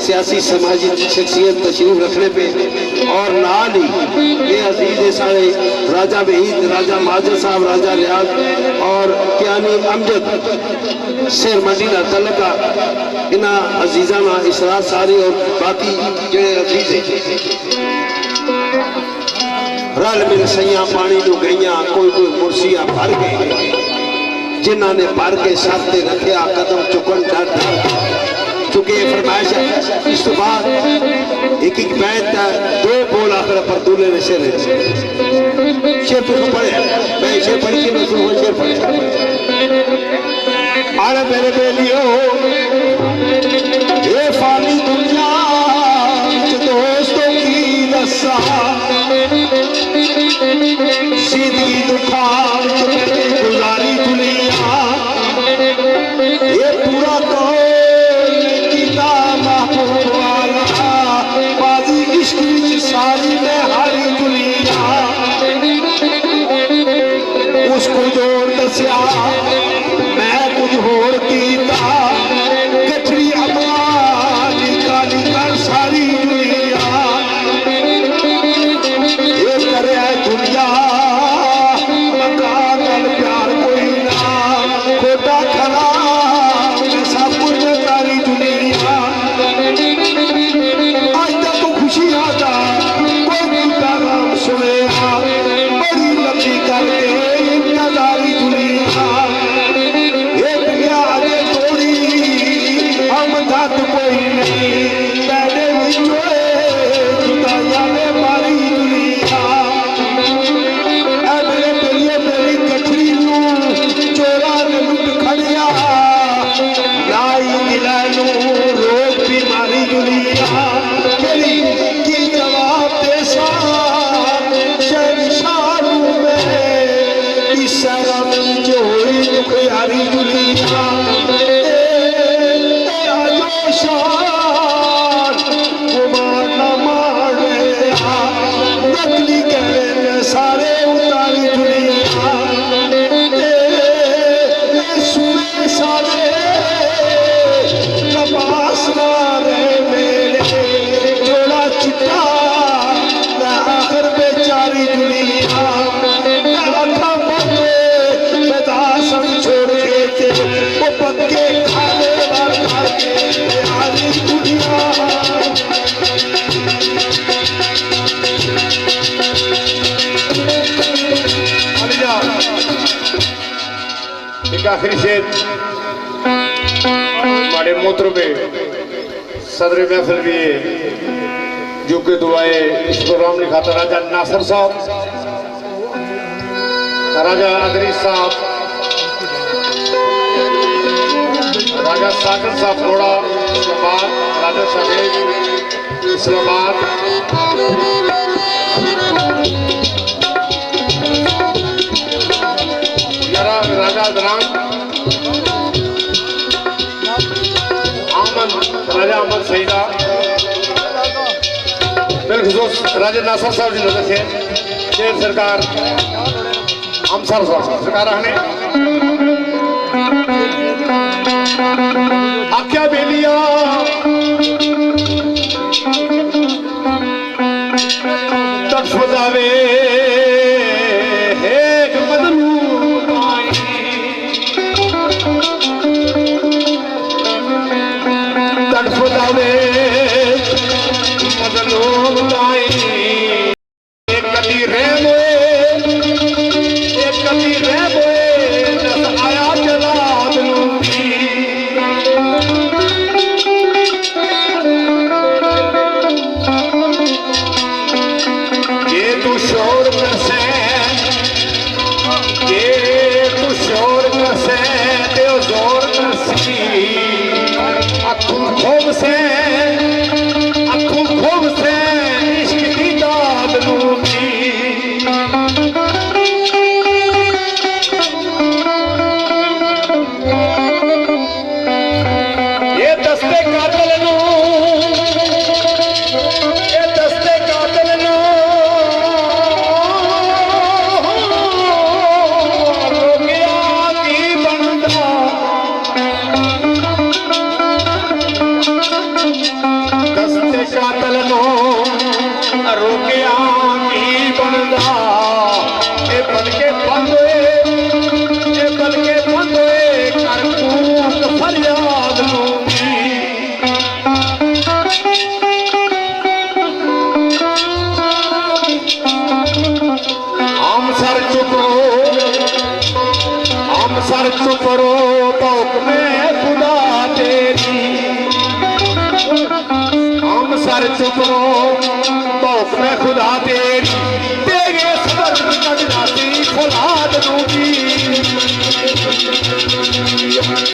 सियासी समाजी शख्सियत तशरीफ रखने पे और नाल ही ये अजीज सारे राजा वहीद, राजा माजद साहब, राजा रियाज और कियानी अमजद शेर मदीना तलका इन्ह अजीजा ना इसरार सारी और बाकी जेड़े अजीज रल मिल सैया पानी जो गईया कोई कोई कुर्सियां भर गई जिन्हों ने भर के सर ते रखिया कदम चुकन डर डर चुके फरमाइश। इस तो बाद एक एक बैत दो बोल आखिर पर दूल्हे ने शेर पढ़े मैं शेर पढ़ के मैं शेर पढ़े अरे मेरे बेलियो ये फानी दुनिया दोस्तों की रस्सा सीधी दुखान गुजारी दुनिया ये पूरा तो बाजी इश्क सारी में हारी दुनिया उसको जोर दसिया मैं कुछ होर कीता कठरी अमानी काली कर सारी दुनिया ये करे दुनिया मकान प्यार कोई ना खोटा खरा सब कुछ तारी दुनिया आज तक तो खुशी आता कोई पैगाम सुने बड़ी लंबी करके इंतजारी दुनिया ये दुनिया आगे थोड़ी हम धत कोई नहीं मैंने भी चोए जुदाइया में मारी दुनिया मेरे पेलिए मेरी कठरी चोरा ने लुट खड़िया लाई दिलानू रोग बीमारी दुनिया मेरी की जवाब दे शहशारू में शरम जोड़ी दुखियारी दुनिया आजो शान गुमान न मारे नकली कहने सारे उतारी दुनिया सुने सारे कपास मारे मेरे जोड़ा चिट्टा आखिर बेचारी दुनिया छोड़ के वो पक्के खाने दुनिया एक आखिरी शेर हमारे मोत्र पे सदर महफिल भी जो के दुआए इस प्रोग्राम लिखाता राजा नासिर साहब, राजा अदरीस साहब, राजा सागर साहब थोड़ा इस्लामाबाद, राजा शाहेद इस्लामाबाद, राजा अदनान राजा अहमद सईदा बिलखुसूस राजा नासिर साहब जी नजर से शेर सरकार अमसर साहब सरकार रहने आख्या बेलिया तड़फ जावे एक बदलू तड़फ जावे बदलू एक कदी रेमो एक कदी रेमो आया चला ਰੋਕਿਆ ਕੀ ਬਣਦਾ ਇਹ ਬਣ ਕੇ ਬੰਦ ਹੋਏ ਇਹ ਬਣ ਕੇ ਬੰਦ ਹੋਏ ਕਰ ਕੂਕ ਫਰਿਆਦ ਨੂੰ ਸਰ ਚੁੱਪ ਹਮ ਸਰ ਚੁੱਪ रो भौक में खुदा तेरी हम सर चुप रो भौक में खुदा तेरी